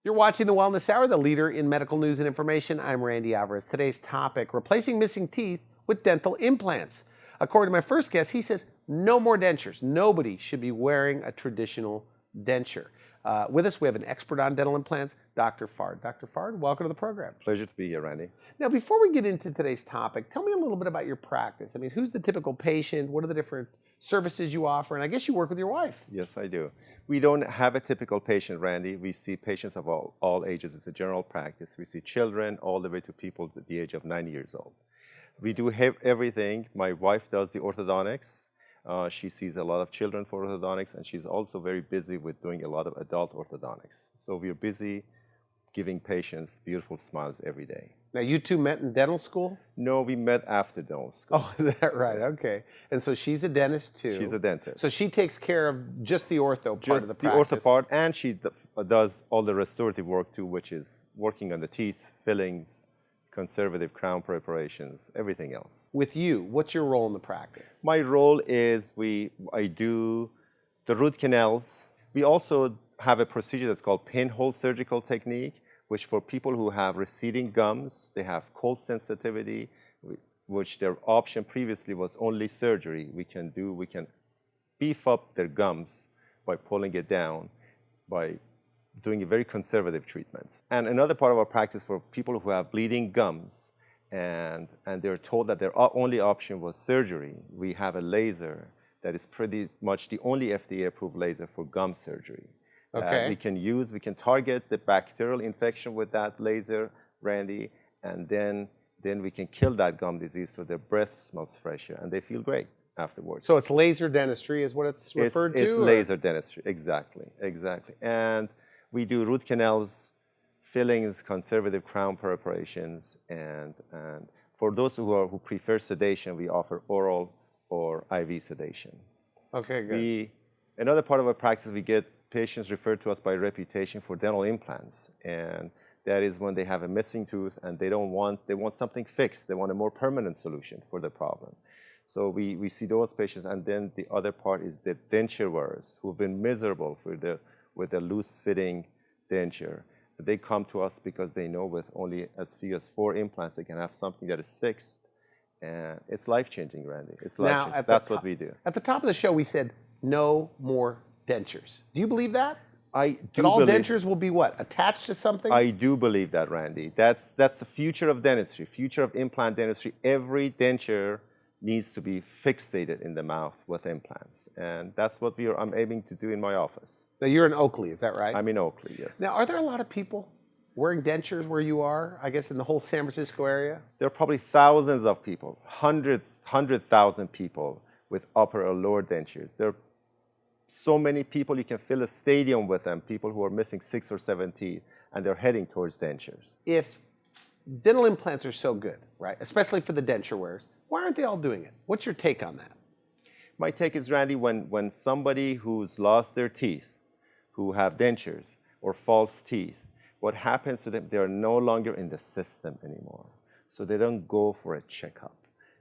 You're watching the Wellness Hour, the leader in medical news and information. I'm Randy Alvarez. Today's topic, replacing missing teeth with dental implants. According to my first guest, he says no more dentures. Nobody should be wearing a traditional denture. With us, we have an expert on dental implants, Dr. Fard. Dr. Fard, welcome to the program. Pleasure to be here, Randy. Now, before we get into today's topic, tell me a little bit about your practice. I mean, who's the typical patient? What are the different services you offer? And I guess you work with your wife. Yes, I do. We don't have a typical patient, Randy. We see patients of all ages. It's a general practice. We see children all the way to people at the age of 90 years old. We do everything. My wife does the orthodontics. She sees a lot of children for orthodontics, and she's also very busy with doing a lot of adult orthodontics. So we're busy giving patients beautiful smiles every day. Now, you two met in dental school? No, we met after dental school. Oh, is that right? Okay. And so she's a dentist too. She's a dentist. So she takes care of just the ortho part of the practice. The ortho part, and she does all the restorative work too, which is working on the teeth, fillings, conservative crown preparations, everything else. With you, what's your role in the practice? My role is I do the root canals. We also have a procedure that's called pinhole surgical technique, which for people who have receding gums, they have cold sensitivity, which their option previously was only surgery. We can beef up their gums by pulling it down, by doing a very conservative treatment. And another part of our practice for people who have bleeding gums and they're told that their only option was surgery, we have a laser that is pretty much the only FDA-approved laser for gum surgery. Okay. We can target the bacterial infection with that laser, Randy, and then we can kill that gum disease so their breath smells fresher and they feel great afterwards. So it's laser dentistry is what it's referred to? It's laser dentistry, exactly. And we do root canals, fillings, conservative crown preparations, and for those who prefer sedation, we offer oral or IV sedation. Okay, good. Another part of our practice, we get patients referred to us by reputation for dental implants, and that is when they have a missing tooth and they want something fixed. They want a more permanent solution for the problem. So we see those patients, and then the other part is the denture wearers who've been miserable with a loose-fitting denture. They come to us because they know with only as few as 4 implants, they can have something that is fixed, and it's life-changing, Randy. It's life-changing. That's what we do. At the top of the show, we said no more dentures. Do you believe that? I do. That all dentures will be what? Attached to something? I do believe that, Randy. That's the future of dentistry, future of implant dentistry. Every denture needs to be fixated in the mouth with implants, and that's what I'm aiming to do in my office. Now, you're in Oakley, is that right? I'm in Oakley, yes. Now, are there a lot of people wearing dentures where you are, I guess in the whole San Francisco area? There are probably thousands of people, 100,000 people with upper or lower dentures. There are so many people, you can fill a stadium with them, people who are missing 6 or 7 teeth, and they're heading towards dentures. If dental implants are so good, right, especially for the denture wearers, why aren't they all doing it? What's your take on that? My take is, Randy, when somebody who's lost their teeth, who have dentures or false teeth, what happens to them, they are no longer in the system anymore. So they don't go for a checkup.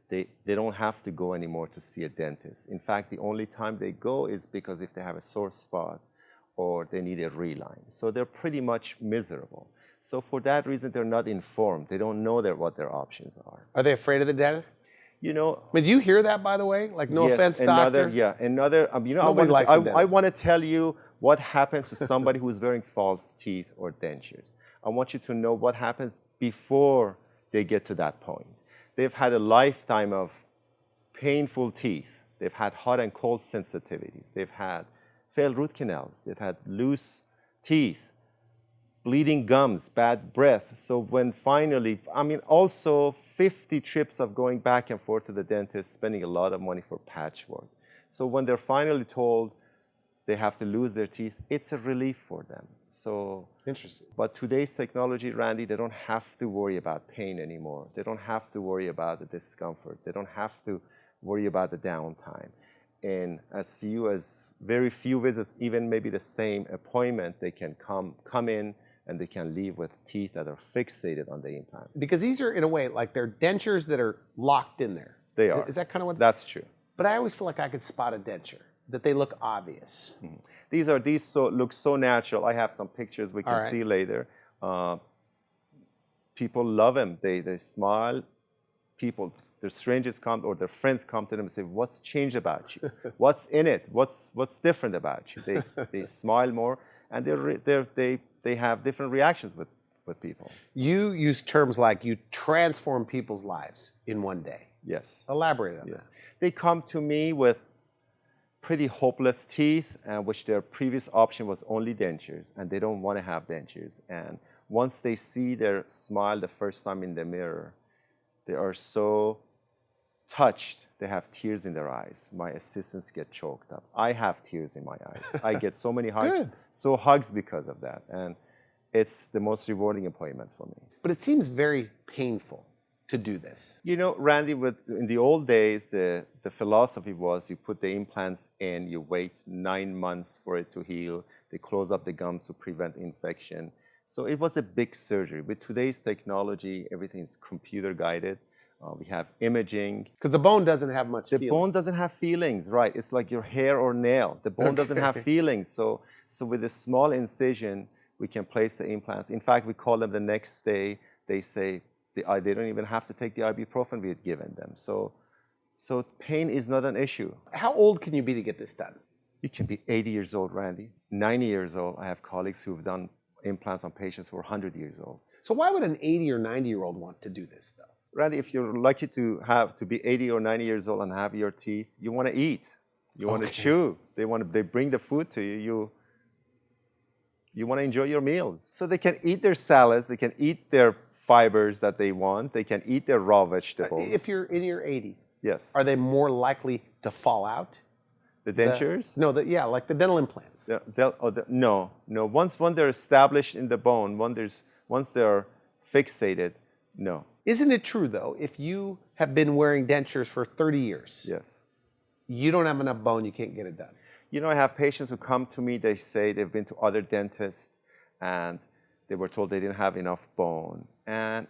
They don't have to go anymore to see a dentist. In fact, the only time they go is because if they have a sore spot or they need a reline. So they're pretty much miserable. So for that reason, they're not informed. They don't know what their options are. Are they afraid of the dentist? You know, did you hear that, by the way? Like, no yes, offense, doctor? I want to tell you what happens to somebody who's wearing false teeth or dentures. I want you to know what happens before they get to that point. They've had a lifetime of painful teeth. They've had hot and cold sensitivities. They've had failed root canals. They've had loose teeth, bleeding gums, bad breath. So when finally, also 50 trips of going back and forth to the dentist, spending a lot of money for patchwork. So when they're finally told they have to lose their teeth, it's a relief for them. So interesting. But today's technology, Randy, they don't have to worry about pain anymore. They don't have to worry about the discomfort. They don't have to worry about the downtime. In very few visits, even maybe the same appointment, they can come in and they can leave with teeth that are fixated on the implant. Because these are, in a way, like they're dentures that are locked in there. They are. Is that kind of what? That's true. But I always feel like I could spot a denture. that they look obvious? These look so natural. I have some pictures we can see later. People love them. They smile. People, their strangers come or their friends come to them and say, "What's changed about you? What's in it? What's different about you?" They smile more, and they have different reactions with people. You use terms like you transform people's lives in one day. Yes. Elaborate on that. They come to me with pretty hopeless teeth, which their previous option was only dentures, and they don't want to have dentures. And once they see their smile the first time in the mirror, they are so touched. They have tears in their eyes. My assistants get choked up. I have tears in my eyes. I get so many hugs, hugs because of that. And it's the most rewarding appointment for me. But it seems very painful to do this. You know, Randy, in the old days, the philosophy was you put the implants in, you wait 9 months for it to heal, they close up the gums to prevent infection. So it was a big surgery. With today's technology, everything is computer guided. We have imaging. Because the bone doesn't have much feeling. The bone doesn't have feelings, right? It's like your hair or nail. The bone doesn't have feelings. So with a small incision, we can place the implants. In fact, we call them the next day. They say they don't even have to take the ibuprofen we had given them. So pain is not an issue. How old can you be to get this done? You can be 80 years old, Randy. 90 years old. I have colleagues who've done implants on patients who are 100 years old. So why would an 80 or 90-year-old want to do this, though? Randy, if you're lucky to be 80 or 90 years old and have your teeth, you want to eat. You want to chew. They bring the food to you. You want to enjoy your meals. So they can eat their salads. They can eat their fibers that they want. They can eat their raw vegetables. If you're in your 80s, yes, are they more likely to fall out? The dentures? Like the dental implants. No. Once they're established in the bone, once they're fixated, no. Isn't it true, though, if you have been wearing dentures for 30 years, yes, you don't have enough bone, you can't get it done? You know, I have patients who come to me, they say they've been to other dentists and they were told they didn't have enough bone. And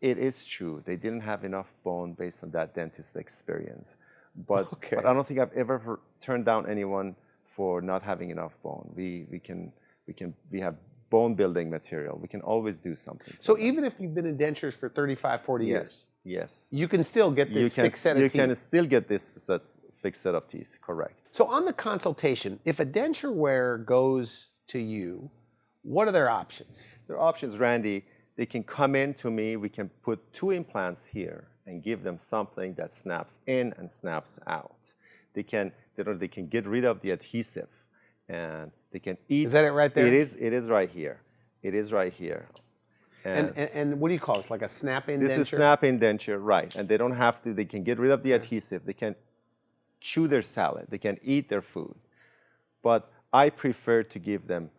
it is true, they didn't have enough bone based on that dentist experience. But I don't think I've ever turned down anyone for not having enough bone. We have bone building material. We can always do something. So even if you've been in dentures for 35, 40 years, yes, you can still get this fixed set of teeth. You can still get this fixed set of teeth, correct. So on the consultation, if a denture wearer goes to you, what are their options? Their options, Randy, they can come in to me. We can put 2 implants here and give them something that snaps in and snaps out. They can get rid of the adhesive, and they can eat. Is that it right there? It is right here. It is right here. And what do you call this? Like a snap-in denture? This is snap-in denture, right? And they don't have to. They can get rid of the adhesive. They can chew their salad. They can eat their food. But I prefer to give them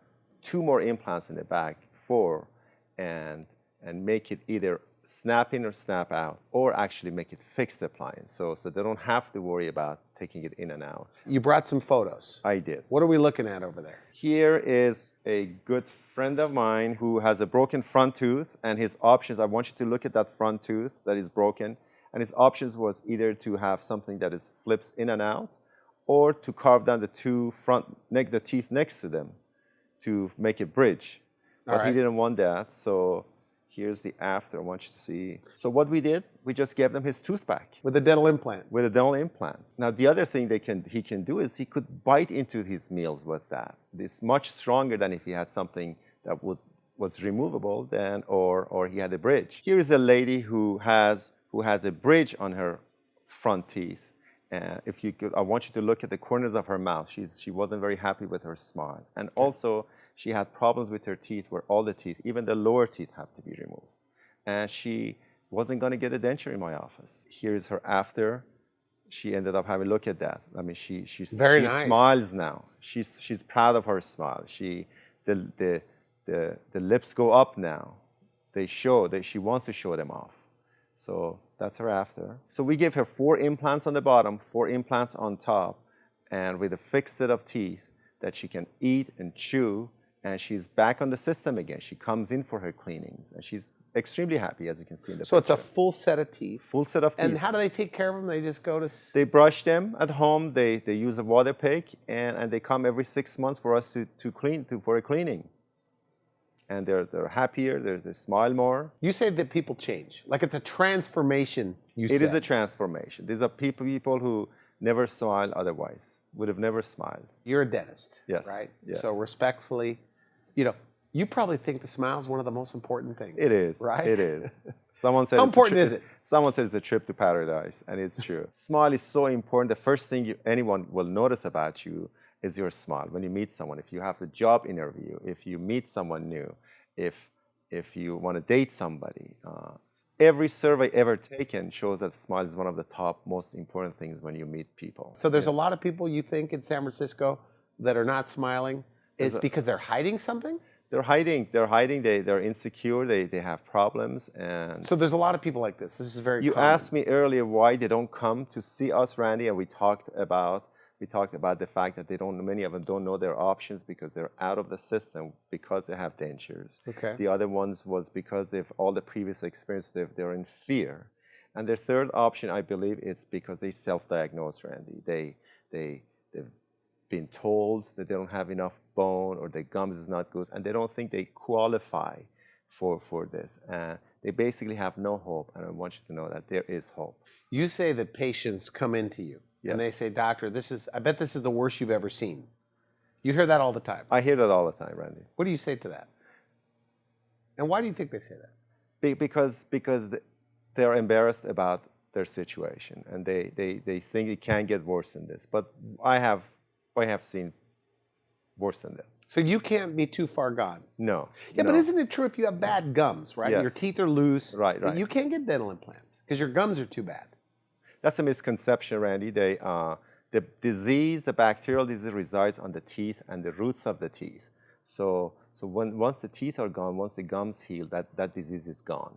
2 more implants in the back, 4, and make it either snap in or snap out, or actually make it fixed appliance, so they don't have to worry about taking it in and out. You brought some photos. I did. What are we looking at over there? Here is a good friend of mine who has a broken front tooth, and his options, I want you to look at that front tooth that is broken, and his options was either to have something that flips in and out, or to carve down the 2 the teeth next to them to make a bridge. But he didn't want that, so here's the after. I want you to see. So what we did, we just gave them his tooth back. With a dental implant? With a dental implant. Now, the other thing he can do is he could bite into his meals with that. It's much stronger than if he had something that was removable or he had a bridge. Here is a lady who has a bridge on her front teeth. And if you could, I want you to look at the corners of her mouth. She wasn't very happy with her smile. And also, she had problems with her teeth where all the teeth, even the lower teeth, have to be removed. And she wasn't going to get a denture in my office. Here's her after. She ended up having, look at that. I mean, she nice. Smiles now. She's proud of her smile. The lips go up now. She wants to show them off. So that's her after. So we gave her 4 implants on the bottom, 4 implants on top, and with a fixed set of teeth that she can eat and chew and she's back on the system again. She comes in for her cleanings, and she's extremely happy, as you can see in the So picture. it's a full set of teeth. Full set of teeth. And how do they take care of them? They just go to... They brush them at home. They use a water pick, and they come every 6 months for us for a cleaning. And they're happier. They smile more. You say that people change. Like it's a transformation, you said. It is a transformation. These are people who never smile otherwise. Would have never smiled. You're a dentist, yes, right? Yes. So respectfully, you probably think the smile is one of the most important things. It is, right? It is. Someone said how important is it? Someone said it's a trip to paradise, and it's true. Smile is so important. The first thing anyone will notice about you is your smile. When you meet someone, if you have the job interview, if you meet someone new, if you want to date somebody, every survey ever taken shows that smile is one of the top most important things when you meet people. So there's a lot of people you think in San Francisco that are not smiling. It's because they're hiding something? They're hiding. They're insecure. They have problems. And so there's a lot of people like this. This is very You common. asked me earlier why they don't come to see us, Randy, and we talked about the fact that many of them don't know their options because they're out of the system because they have dentures. Okay. The other ones was because they've all the previous experience, they're in fear. And their third option, I believe, it's because they self-diagnose, Randy. They've been told that they don't have enough bone or their gums is not good, and they don't think they qualify for this. They basically have no hope, and I want you to know that there is hope. You say that patients come into you. Yes. And they say, doctor, I bet this is the worst you've ever seen. You hear that all the time. I hear that all the time, Randy. What do you say to that? And why do you think they say that? Because they're embarrassed about their situation, and they think it can get worse than this. But I have seen worse than that. So you can't be too far gone. No. Yeah, but isn't it true if you have bad gums, right? Yes. Your teeth are loose. Right. You can't get dental implants because your gums are too bad. That's a misconception, Randy. The disease, the bacterial disease, resides on the teeth and the roots of the teeth. So once the teeth are gone, once the gums heal, that disease is gone.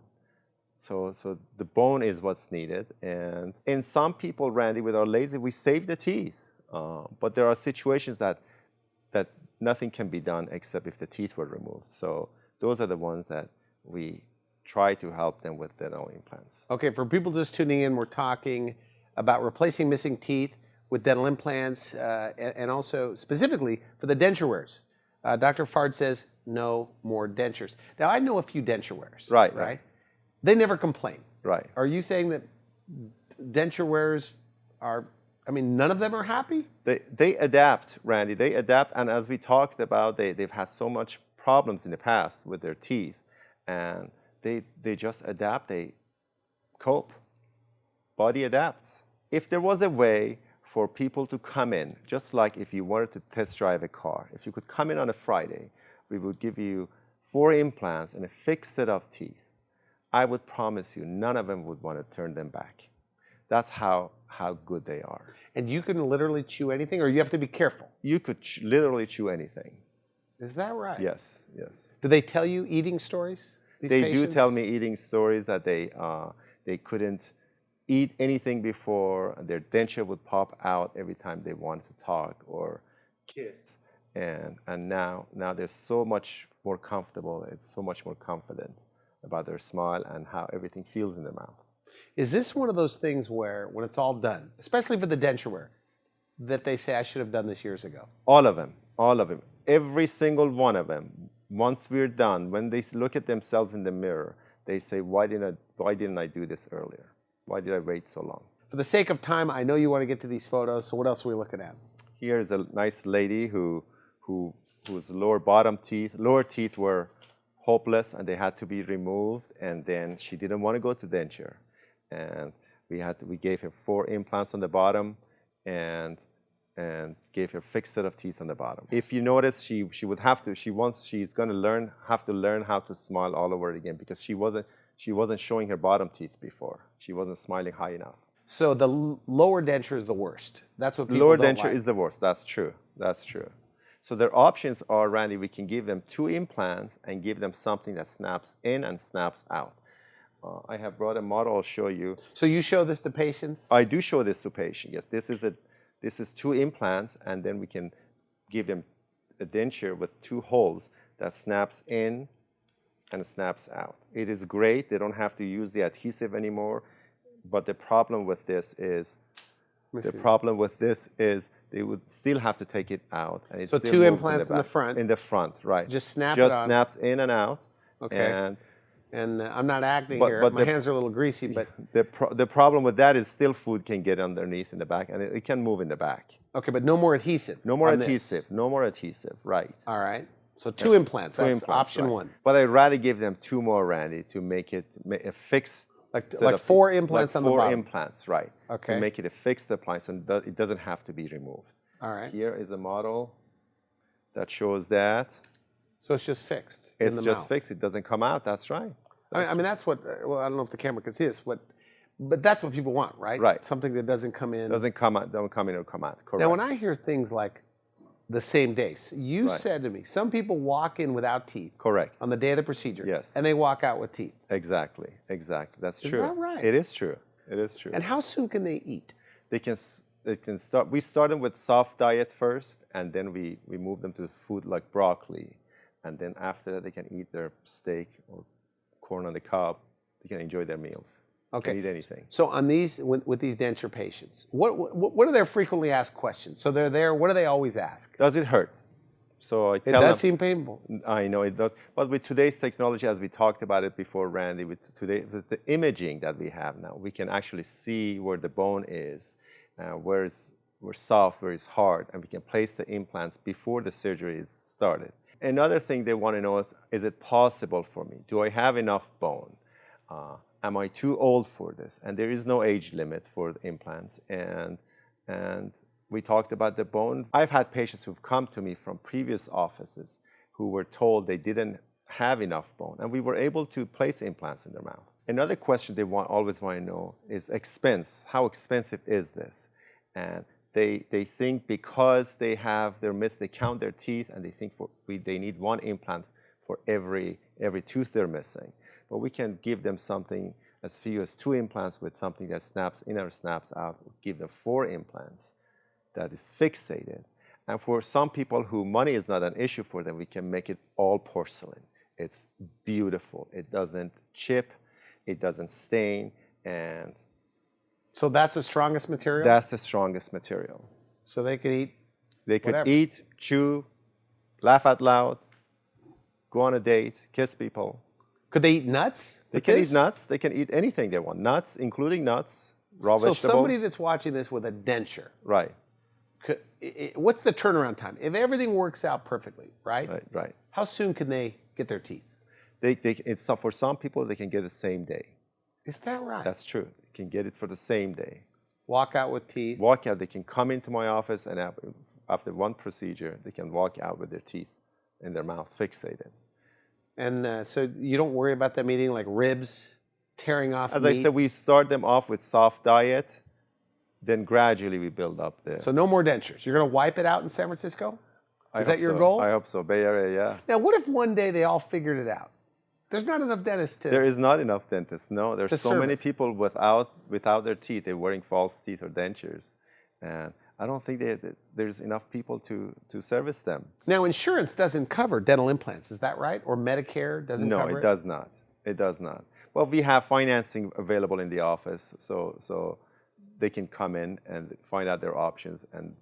So the bone is what's needed. And in some people, Randy, with our laser, we save the teeth. But there are situations that nothing can be done except if the teeth were removed. So those are the ones that we try to help them with dental implants. Okay, for people just tuning in, we're talking about replacing missing teeth with dental implants and also specifically for the denture wearers. Dr. Fard says no more dentures. Now, I know a few denture wearers. Right? They never complain. Right. Are you saying that denture wearers none of them are happy? They adapt, Randy. They adapt, and as we talked about, they've had so much problems in the past with their teeth, and they just adapt, they cope. Body adapts. If there was a way for people to come in, just like if you wanted to test drive a car, if you could come in on a Friday, we would give you 4 implants and a fixed set of teeth. I would promise you none of them would want to turn them back. That's how good they are. And you can literally chew anything, or you have to be careful? You could literally chew anything. Is that right? Yes. Do they tell you eating stories? They do tell me eating stories that they couldn't eat anything before, and their denture would pop out every time they wanted to talk or kiss. And now they're so much more comfortable, it's so much more confident about their smile and how everything feels in their mouth. Is this one of those things where, when it's all done, especially for the denture wear, that they say, I should have done this years ago? All of them. Every single one of them. Once we're done, when they look at themselves in the mirror, they say, why didn't I do this earlier? Why did I wait so long? For the sake of time, I know you want to get to these photos, so what else are we looking at? Here's a nice lady whose lower teeth were hopeless and they had to be removed, and then she didn't want to go to denture. And we gave her 4 implants on the bottom and gave her a fixed set of teeth on the bottom. If you notice, she's going to have to learn how to smile all over again, because she wasn't showing her bottom teeth before. She wasn't smiling high enough. So the lower denture is the worst. That's what people lower don't denture like. is the worst. That's true. So their options are, Randy, we can give them 2 implants and give them something that snaps in and snaps out. I have brought a model. I'll show you. So you show this to patients? I do show this to patients. Yes, this is 2 implants, and then we can give them a denture with 2 holes that snaps in and snaps out. It is great. They don't have to use the adhesive anymore. But the problem with this is, they would still have to take it out. And it so still 2 moves implants in the front. In the front, right. Just snap it Just on. snaps in and out. Okay. And I'm not acting here. My hands are a little greasy, but the problem with that is still food can get underneath in the back, and it can move in the back. Okay, but no more adhesive. No more adhesive. No more adhesive. Right. All right. So 2 implants. That's option right. 1. But I'd rather give them 2 more, Randy, to make it a fixed. Like 4 implants on the bottom. 4 implants, right. Okay. To make it a fixed appliance, and it doesn't have to be removed. All right. Here is a model that shows that. So it's just fixed. It's just fixed. It doesn't come out. That's right. I mean, that's what. Well, I don't know if the camera can see this. But that's what people want, right? Right. Something that doesn't come in. Doesn't come out. Don't come in or come out. Correct. Now, when I hear things like the same day, you said to me, some people walk in without teeth. Correct. On the day of the procedure. Yes. And they walk out with teeth. Exactly. That's true. Is that right? It is true. It is true. And how soon can they eat? They can start. We start them with soft diet first, and then we move them to food like broccoli, and then after that they can eat their steak or corn on the cob. They can enjoy their meals. Okay. Can eat anything. So on these, with these denture patients, what are their frequently asked questions? So they're there. What do they always ask? Does it hurt? So I tell them. It does them, seem painful. I know it does. But with today's technology, as we talked about it before, Randy, with the imaging that we have now, we can actually see where the bone is, where soft, where it's hard, and we can place the implants before the surgery is started. Another thing they want to know is it possible for me? Do I have enough bone? Am I too old for this? And there is no age limit for the implants. And we talked about the bone. I've had patients who've come to me from previous offices who were told they didn't have enough bone, and we were able to place implants in their mouth. Another question they always want to know is expense. How expensive is this? And they think because they count their teeth, and they think they need 1 implant for every tooth they're missing. But we can give them something as few as 2 implants with something that snaps in or snaps out. We'll give them 4 implants that is fixated. And for some people who money is not an issue for them, we can make it all porcelain. It's beautiful. It doesn't chip. It doesn't stain. And so that's the strongest material? That's the strongest material. So they could eat They could whatever. eat, chew, laugh out loud, go on a date, kiss people. Could they eat nuts? They can eat nuts. They can eat anything they want. Nuts, including nuts, raw vegetables. So somebody that's watching this with a denture, right. What's the turnaround time? If everything works out perfectly, right? Right. How soon can they get their teeth? For some people, they can get it the same day. Is that right? That's true. They can get it for the same day. Walk out with teeth? Walk out. They can come into my office, and after 1 procedure, they can walk out with their teeth in their mouth fixated. And so you don't worry about them eating like ribs, tearing off As meat? I said, we start them off with soft diet, then gradually we build up the... So no more dentures. You're going to wipe it out in San Francisco? Is that your goal? I hope so. Bay Area, yeah. Now, what if one day they all figured it out? There's not enough dentists to... There is not enough dentists, no. There's so many people without their teeth. They're wearing false teeth or dentures. And I don't think there's enough people to service them. Now, insurance doesn't cover dental implants, is that right? Or Medicare doesn't cover it? No, it does not. It does not. Well, we have financing available in the office, so they can come in and find out their options, and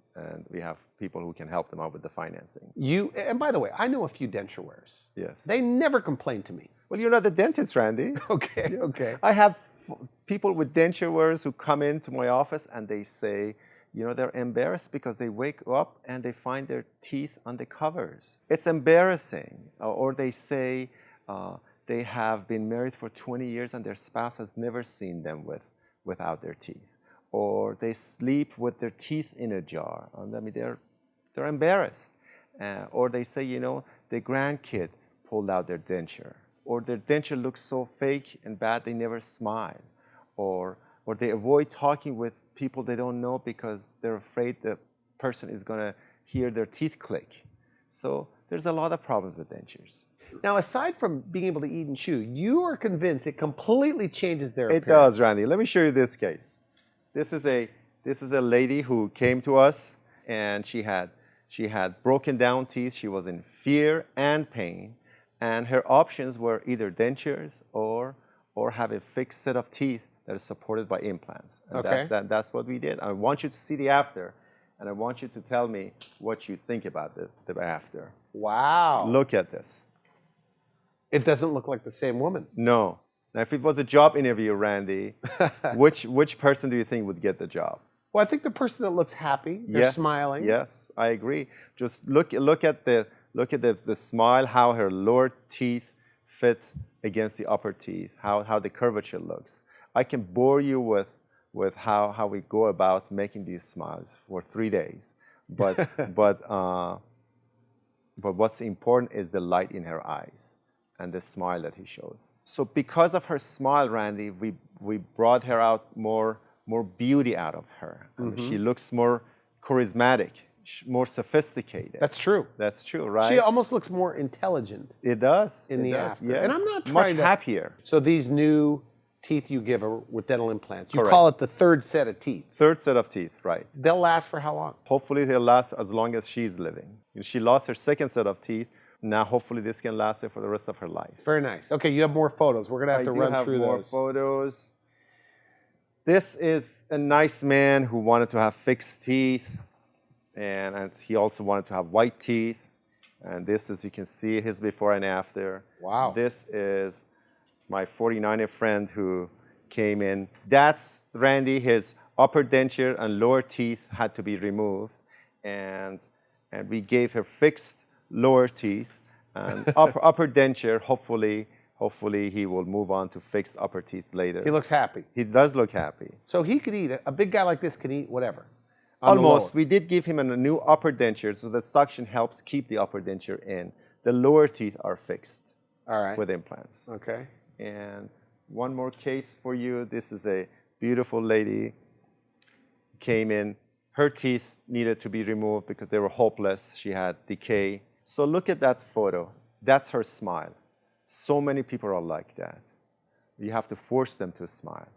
we have people who can help them out with the financing. And by the way, I know a few denture wearers. Yes. They never complain to me. Well, you're not the dentist, Randy. Okay. I have people with denture wearers who come into my office and they say, they're embarrassed because they wake up and they find their teeth on the covers. It's embarrassing. Or they say they have been married for 20 years and their spouse has never seen them without their teeth. Or they sleep with their teeth in a jar. I mean, they're embarrassed. Or they say, the grandkid pulled out their denture. Or their denture looks so fake and bad they never smile. Or they avoid talking with people they don't know because they're afraid the person is going to hear their teeth click. So there's a lot of problems with dentures. Now, aside from being able to eat and chew, you are convinced it completely changes their appearance. It does, Randy. Let me show you this case. This is a lady who came to us, and she She had broken down teeth. She was in fear and pain. And her options were either dentures or have a fixed set of teeth that is supported by implants. And Okay. That's what we did. I want you to see the after, and I want you to tell me what you think about the after. Wow. Look at this. It doesn't look like the same woman. No. Now, if it was a job interview, Randy, which person do you think would get the job? Well, I think the person that looks happy, they're smiling. Yes, I agree. Just look at the smile, how her lower teeth fit against the upper teeth, how the curvature looks. I can bore you with how we go about making these smiles for 3 days, but what's important is the light in her eyes and the smile that he shows. So because of her smile, Randy, we brought her out more beauty out of her. Mm-hmm. She looks more charismatic, more sophisticated. That's true. That's true, right? She almost looks more intelligent. It does. In the after. Yes. And I'm not much trying to... happier. So these new teeth you give her with dental implants, you Correct. call it the third set of teeth. Third set of teeth, right. They'll last for how long? Hopefully they'll last as long as she's living. She lost her second set of teeth. Now hopefully this can last her for the rest of her life. Very nice. Okay, you have more photos. We're going to have to run through more those. Photos. This is a nice man who wanted to have fixed teeth, and he also wanted to have white teeth. And this, as you can see, his before and after. Wow. This is my 49er friend who came in. That's Randy. His upper denture and lower teeth had to be removed, and we gave her fixed lower teeth and upper denture. Hopefully he will move on to fixed upper teeth later. He looks happy. He does look happy. So he could eat, a big guy like this can eat whatever. Almost. We did give him a new upper denture, so the suction helps keep the upper denture in. The lower teeth are fixed. All right. With implants. Okay. And one more case for you. This is a beautiful lady. Came in. Her teeth needed to be removed because they were hopeless. She had decay. So look at that photo. That's her smile. So many people are like that. You have to force them to smile.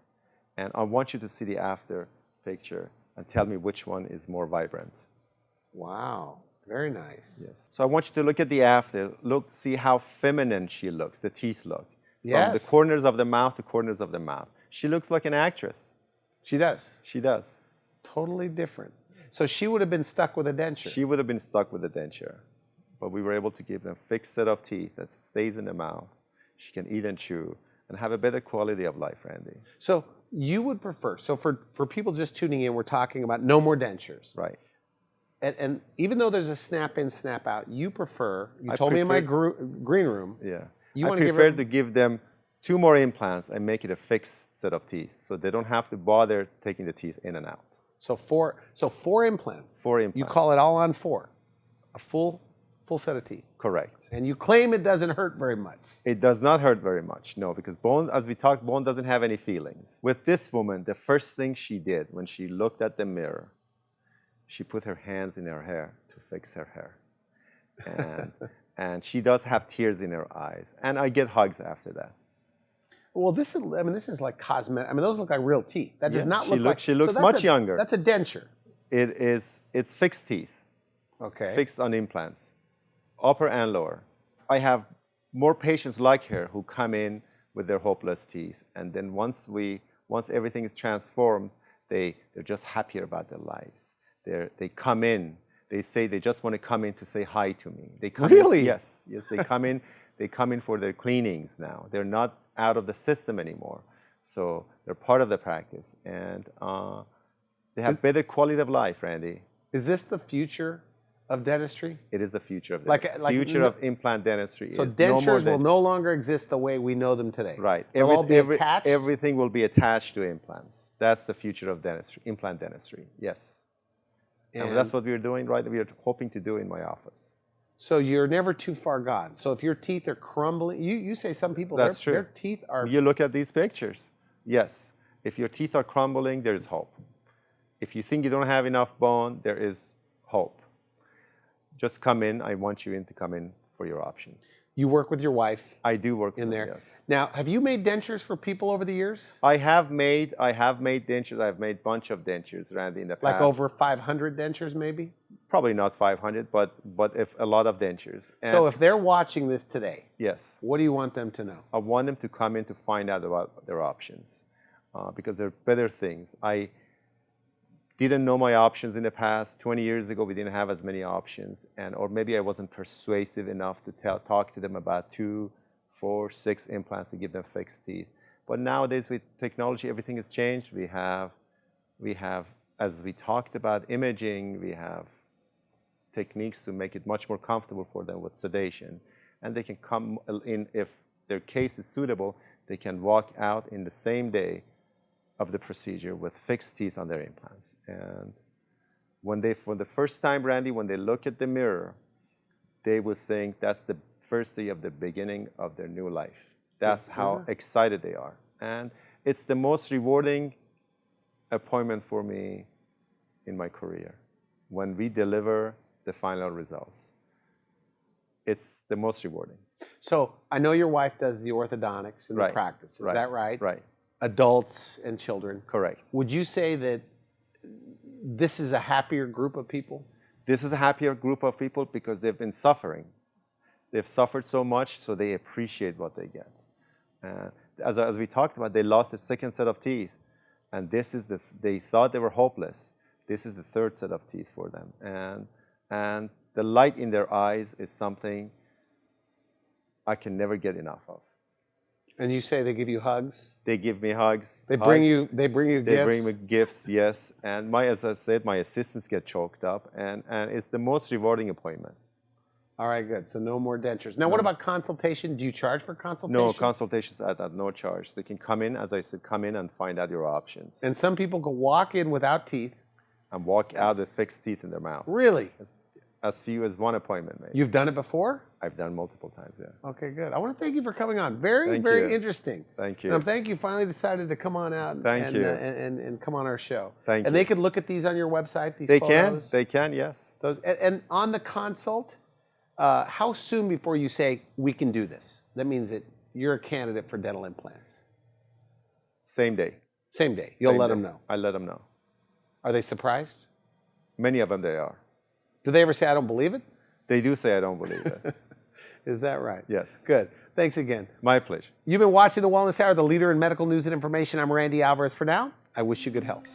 And I want you to see the after picture and tell me which one is more vibrant. Wow, very nice. Yes. So I want you to look at the after. Look, see how feminine she looks, the teeth look. Yes. From the corners of the mouth to corners of the mouth. She looks like an actress. She does. She does. Totally different. So she would have been stuck with a denture. She would have been stuck with a denture. But we were able to give them a fixed set of teeth that stays in the mouth. She can eat and chew and have a better quality of life, Randy. So you would prefer, so for people just tuning in, we're talking about no more dentures. Right. And even though there's a snap in, snap out, you prefer, you told me in my green room. Yeah. You I prefer to give them 2 more implants and make it a fixed set of teeth so they don't have to bother taking the teeth in and out. So 4 implants. 4 implants. You call it all on 4. A full set of teeth. Correct. And you claim it doesn't hurt very much. It does not hurt very much, no, because bone, as we talked, bone doesn't have any feelings. With this woman, the first thing she did when she looked at the mirror, she put her hands in her hair to fix her hair. And she does have tears in her eyes. And I get hugs after that. Well, this is like cosmetic. I mean, those look like real teeth. That does not look like... She looks much younger. That's a denture. It's fixed teeth. Okay. Fixed on implants, upper and lower. I have more patients like her who come in with their hopeless teeth. And then once everything is transformed, they're just happier about their lives. They come in. They say they just want to come in to say hi to me. They come really? In, yes. They come in. They come in for their cleanings now. They're not out of the system anymore. So they're part of the practice. And they have better quality of life, Randy. Is this the future of dentistry? It is the future of dentistry. Future of implant dentistry. So dentures will no longer exist the way we know them today. Right. They'll all be attached? Everything will be attached to implants. That's the future of dentistry, implant dentistry. Yes. And that's what we're doing, right? We are hoping to do in my office. So you're never too far gone. So if your teeth are crumbling, you say some people, their teeth are... You look at these pictures. Yes. If your teeth are crumbling, there is hope. If you think you don't have enough bone, there is hope. Just come in. I want you to come in for your options. You work with your wife. I do work in there. Yes. Now, have you made dentures for people over the years? I have made dentures. I've made a bunch of dentures, Randy, in the past. Like over 500 dentures, maybe? Probably not 500, but if a lot of dentures. And so if they're watching this today, yes, what do you want them to know? I want them to come in to find out about their options, because there are better things. I didn't know my options in the past. 20 years ago, we didn't have as many options, or maybe I wasn't persuasive enough to talk to them about 2, 4, 6 implants to give them fixed teeth. But nowadays, with technology, everything has changed. We have, as we talked about imaging, we have techniques to make it much more comfortable for them with sedation. And they can come in, if their case is suitable, they can walk out in the same day of the procedure with fixed teeth on their implants. And when they, for the first time, Randy, when they look at the mirror, they would think that's the first day of the beginning of their new life. That's how excited they are. And it's the most rewarding appointment for me in my career, when we deliver the final results. It's the most rewarding. So I know your wife does the orthodontics in the practice. Is that right? Right. Adults and children. Correct. Would you say that this is a happier group of people? This is a happier group of people because they've been suffering. They've suffered so much, so they appreciate what they get. As we talked about, they lost their second set of teeth, and this is they thought they were hopeless. This is the third set of teeth for them, and the light in their eyes is something I can never get enough of. And you say they give you hugs? They give me hugs. They bring you gifts? They bring me gifts, yes. And as I said, my assistants get choked up, and it's the most rewarding appointment. All right, good. So no more dentures. Now, what about consultation? Do you charge for consultation? No, consultations at no charge. They can come in, as I said, come in and find out your options. And some people can walk in without teeth. And walk out with fixed teeth in their mouth. Really? As few as one appointment, maybe. You've done it before? I've done multiple times, yeah. Okay, good. I want to thank you for coming on. Very interesting. Thank you. And thank you finally decided to come on out and come on our show. Thank you. And they could look at these on your website, these photos? They can, yes. And on the consult, how soon before you say, we can do this? That means that you're a candidate for dental implants. Same day. Same day. You'll let them know. I let them know. Are they surprised? Many of them they are. Do they ever say, I don't believe it? They do say, I don't believe it. Is that right? Yes. Good. Thanks again. My pleasure. You've been watching The Wellness Hour, the leader in medical news and information. I'm Randy Alvarez. For now, I wish you good health.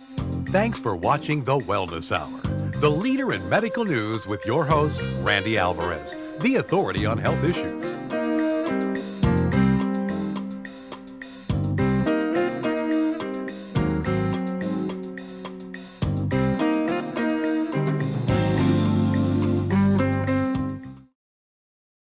Thanks for watching The Wellness Hour, the leader in medical news with your host, Randy Alvarez, the authority on health issues.